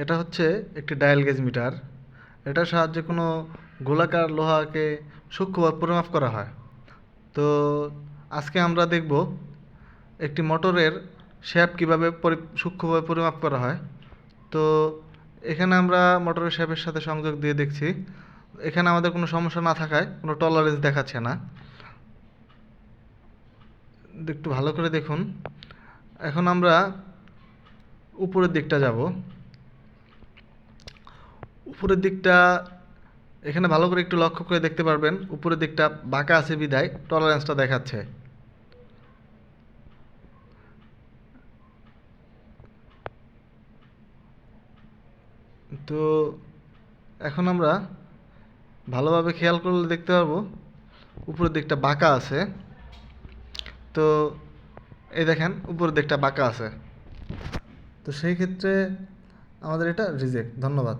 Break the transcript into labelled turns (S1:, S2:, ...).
S1: এটা হচ্ছে একটি ডায়াল গেজ মিটার। এটার সাহায্যে কোনো গোলাকার লোহাকে সূক্ষ্মভাবে পরিমাপ করা হয়। তো আজকে আমরা দেখব একটি মোটরের শ্যাফট কীভাবে সূক্ষ্মভাবে পরিমাপ করা হয়। তো এখানে আমরা মোটরের শ্যাফটের সাথে সংযোগ দিয়ে দেখছি, এখানে আমাদের কোনো সমস্যা না থাকায় কোনো টলারেন্স দেখাচ্ছে না। একটু ভালো করে দেখুন। এখন আমরা উপরের দিকটা যাব। উপরের দিকটা এখানে ভালো করে একটু লক্ষ্য করে দেখতে পারবেন, উপরের দিকটা বাঁকা আছে বিধায় টলারেন্সটা দেখাচ্ছে। তো এখন আমরা ভালোভাবে খেয়াল করলে দেখতে পারবো উপরের দিকটা বাঁকা আছে। তো এই দেখেন উপরের দিকটা বাঁকা আছে। তো সেই ক্ষেত্রে আমাদের এটা রিজেক্ট। ধন্যবাদ।